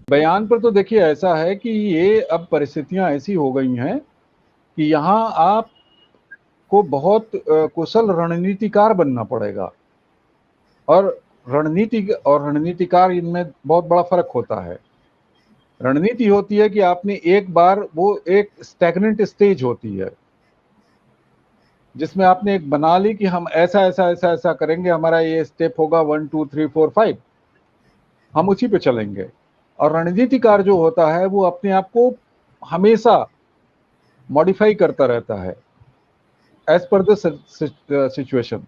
बयान पर तो देखिए ऐसा है कि ये अब परिस्थितियां ऐसी हो गई हैं कि यहाँ आपको बहुत कुशल रणनीतिकार बनना पड़ेगा। और रणनीतिकार इनमें बहुत बड़ा फर्क होता है। रणनीति होती है कि आपने एक बार, वो एक स्टैग्नेंट स्टेज होती है जिसमें आपने एक बना ली कि हम ऐसा ऐसा ऐसा ऐसा करेंगे, हमारा ये स्टेप होगा 1 2 3 4 5, हम उसी पे चलेंगे। और रणनीतिकार जो होता है वो अपने आप को हमेशा मॉडिफाई करता रहता है एज पर द सिचुएशन।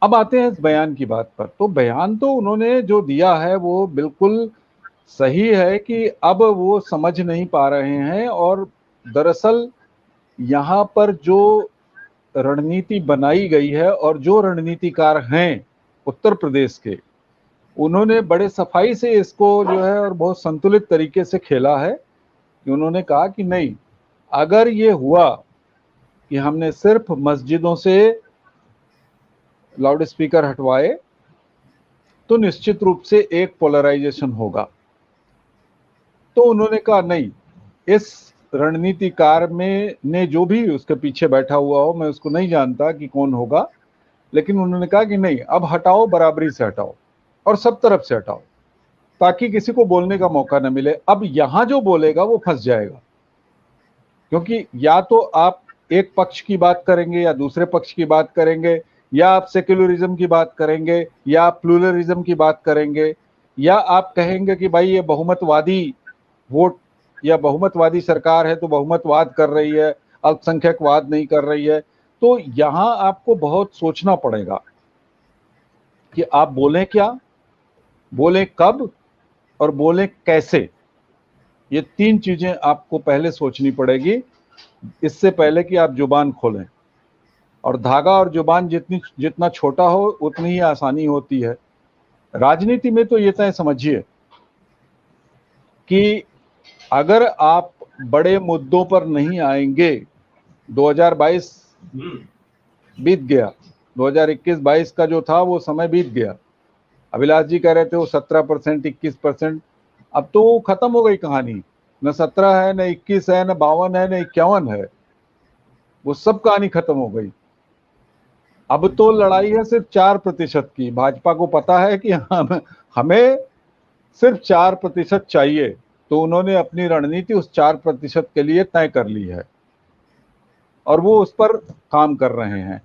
अब आते हैं इस बयान की बात पर। तो बयान तो उन्होंने जो दिया है वो बिल्कुल सही है कि अब वो समझ नहीं पा रहे हैं। और दरअसल यहाँ पर जो रणनीति बनाई गई है और जो रणनीतिकार हैं उत्तर प्रदेश के, उन्होंने बड़े सफाई से इसको जो है और बहुत संतुलित तरीके से खेला है कि उन्होंने कहा कि नहीं, अगर ये हुआ कि हमने सिर्फ मस्जिदों से लाउड स्पीकर हटवाए तो निश्चित रूप से एक पोलराइजेशन होगा। तो उन्होंने कहा नहीं, इस रणनीतिकार में ने जो भी उसके पीछे बैठा हुआ हो, मैं उसको नहीं जानता कि कौन होगा, लेकिन उन्होंने कहा कि नहीं, अब हटाओ, बराबरी से हटाओ और सब तरफ से हटाओ ताकि किसी को बोलने का मौका न मिले। अब यहां जो बोलेगा वो फंस जाएगा, क्योंकि या तो आप एक पक्ष की बात करेंगे या दूसरे पक्ष की बात करेंगे, या आप सेक्युलरिज्म की बात करेंगे या आप प्लूरलिज्म की बात करेंगे, या आप कहेंगे कि भाई ये बहुमतवादी वोट या बहुमतवादी सरकार है तो बहुमतवाद कर रही है, अल्पसंख्यकवाद नहीं कर रही है। तो यहां आपको बहुत सोचना पड़ेगा कि आप बोलें क्या, बोलें कब और बोलें कैसे। ये तीन चीजें आपको पहले सोचनी पड़ेगी इससे पहले कि आप जुबान खोलें। और धागा और जुबान जितना छोटा हो उतनी ही आसानी होती है। राजनीति में तो ये तय समझिए कि अगर आप बड़े मुद्दों पर नहीं आएंगे, 2022 बीत गया, 2021-22 का जो था वो समय बीत गया। अभिलाष जी कह रहे थे वो 17%, 21%, अब तो खत्म हो गई कहानी। न 17 है, न 21 है, न 52 है, न 51 है, वो सब कहानी खत्म हो गई। अब तो लड़ाई है सिर्फ 4% की। भाजपा को पता है कि हमें सिर्फ 4% चाहिए, तो उन्होंने अपनी रणनीति उस 4% के लिए तय कर ली है और वो उस पर काम कर रहे हैं।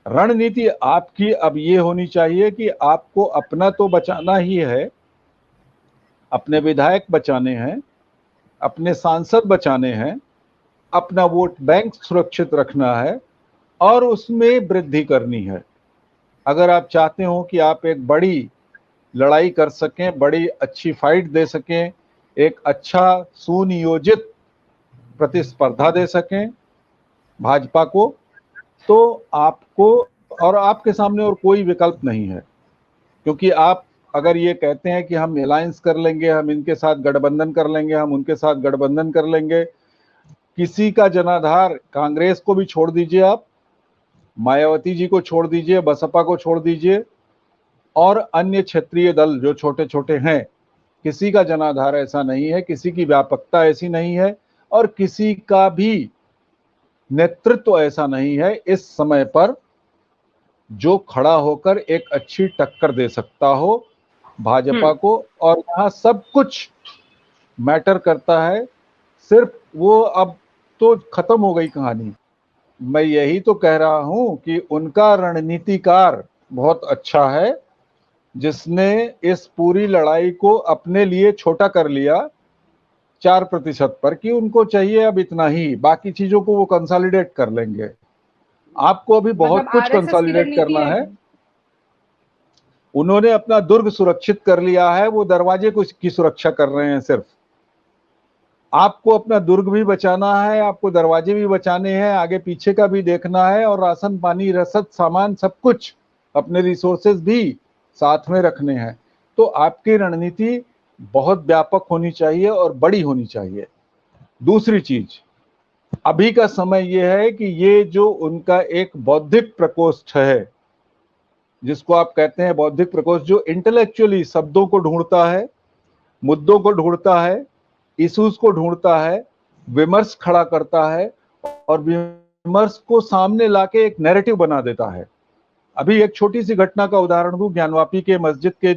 रणनीति आपकी अब ये होनी चाहिए कि आपको अपना तो बचाना ही है, अपने विधायक बचाने हैं, अपने सांसद बचाने हैं, अपना वोट बैंक सुरक्षित रखना है और उसमें वृद्धि करनी है। अगर आप चाहते हो कि आप एक बड़ी लड़ाई कर सकें, बड़ी अच्छी फाइट दे सकें, एक अच्छा सुनियोजित प्रतिस्पर्धा दे सकें भाजपा को, तो आपको और आपके सामने और कोई विकल्प नहीं है। क्योंकि आप अगर ये कहते हैं कि हम अलायंस कर लेंगे, हम इनके साथ गठबंधन कर लेंगे, हम उनके साथ गठबंधन कर लेंगे, किसी का जनाधार, कांग्रेस को भी छोड़ दीजिए, आप मायावती जी को छोड़ दीजिए, बसपा को छोड़ दीजिए और अन्य क्षेत्रीय दल जो छोटे छोटे हैं, किसी का जनाधार ऐसा नहीं है, किसी की व्यापकता ऐसी नहीं है और किसी का भी नेतृत्व ऐसा नहीं है इस समय पर जो खड़ा होकर एक अच्छी टक्कर दे सकता हो भाजपा को। और यहाँ सब कुछ मैटर करता है, सिर्फ वो अब तो खत्म हो गई कहानी। मैं यही तो कह रहा हूं कि उनका रणनीतिकार बहुत अच्छा है जिसने इस पूरी लड़ाई को अपने लिए छोटा कर लिया 4% पर, कि उनको चाहिए अब इतना ही, बाकी चीजों को वो कंसोलिडेट कर लेंगे। आपको अभी बहुत मतलब कुछ आरएसएस की कंसोलिडेट रणनीति करना है। है। उन्होंने अपना दुर्ग सुरक्षित कर लिया है, वो दरवाजे की सुरक्षा कर रहे हैं सिर्फ। आपको अपना दुर्ग भी बचाना है, आपको दरवाजे भी बचाने हैं, आगे पीछे का भी देखना है और राशन पानी रसद सामान सब कुछ, अपने रिसोर्सेज भी साथ में रखने हैं। तो आपकी रणनीति बहुत व्यापक होनी चाहिए और बड़ी होनी चाहिए। दूसरी चीज, अभी का समय यह है कि ये जो उनका एक बौद्धिक प्रकोष्ठ है, जिसको आप कहते हैं बौद्धिक प्रकोष्ठ, जो इंटेलेक्चुअली शब्दों को ढूंढता है, मुद्दों को ढूंढता है, इश्यूज को ढूंढता है, विमर्श खड़ा करता है और विमर्श को सामने लाके एक नैरेटिव बना देता है। अभी एक छोटी सी घटना का उदाहरण दूं, ज्ञानवापी के मस्जिद के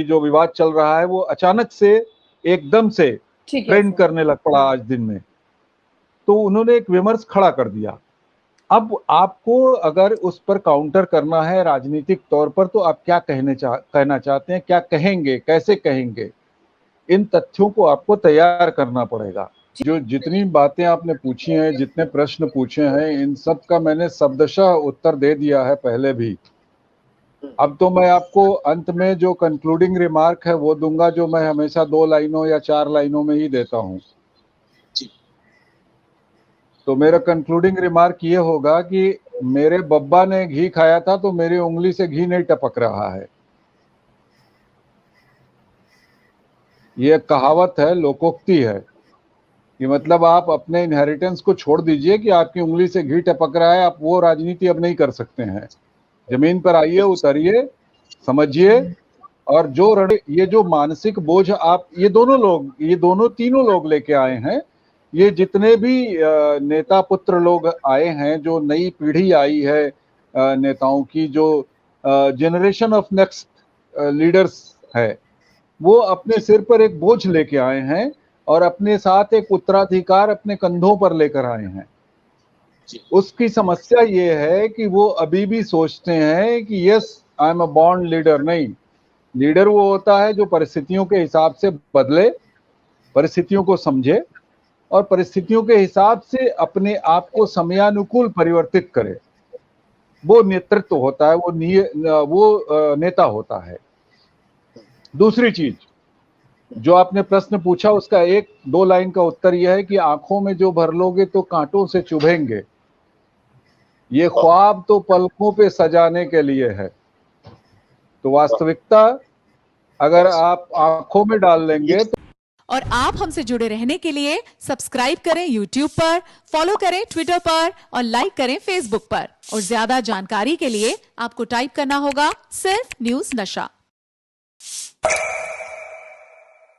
जो विवाद चल रहा है, वो अचानक से एकदम से ट्रेंड करने लग पड़ा आज दिन में, तो उन्होंने एक विमर्श खड़ा कर दिया। अब आपको अगर उस पर काउंटर करना है राजनीतिक तौर पर, तो आप क्या कहना चाहते हैं, क्या कहेंगे, कैसे कहेंगे, इन तथ्यों को आपको तैयार करना पड़ेगा। जो जितनी बातें आपने पूछी हैं, जितने प्रश्न पूछे हैं, इन सब का मैंने शब्दशः उत्तर दे दिया है पहले भी। अब तो मैं आपको अंत में जो कंक्लूडिंग रिमार्क है वो दूंगा, जो मैं हमेशा 2 लाइनों या 4 लाइनों में ही देता हूं। तो मेरा कंक्लूडिंग रिमार्क ये होगा कि मेरे बब्बा ने घी खाया था तो मेरी उंगली से घी नहीं टपक रहा है। ये कहावत है, लोकोक्ति है कि मतलब आप अपने इनहेरिटेंस को छोड़ दीजिए कि आपकी उंगली से घी टपक रहा है, आप वो राजनीति अब नहीं कर सकते हैं। जमीन पर आइए, उतरिए, समझिए, और ये जो मानसिक बोझ आप ये दोनों तीनों लोग लेके आए हैं, ये जितने भी नेता पुत्र लोग आए हैं, जो नई पीढ़ी आई है नेताओं की, जो जनरेशन ऑफ नेक्स्ट लीडर्स है, वो अपने सिर पर एक बोझ लेके आए हैं और अपने साथ एक उत्तराधिकार अपने कंधों पर लेकर आए हैं। उसकी समस्या ये है कि वो अभी भी सोचते हैं कि yes I am a born leader. नहीं, लीडर वो होता है जो परिस्थितियों के हिसाब से बदले, परिस्थितियों को समझे और परिस्थितियों के हिसाब से अपने आप को समयानुकूल परिवर्तित करे। वो नेतृत्व होता है, वो नेता होता है। दूसरी चीज जो आपने प्रश्न पूछा, उसका 1-2 लाइन का उत्तर यह है कि आंखों में जो भर लोगे तो कांटों से चुभेंगे, ये ख्वाब तो पलकों पे सजाने के लिए है। तो वास्तविकता अगर आप आंखों में डाल लेंगे तो। और आप हमसे जुड़े रहने के लिए सब्सक्राइब करें YouTube पर, फॉलो करें Twitter पर और लाइक करें Facebook पर। और ज्यादा जानकारी के लिए आपको टाइप करना होगा सिर्फ न्यूज़ नशा।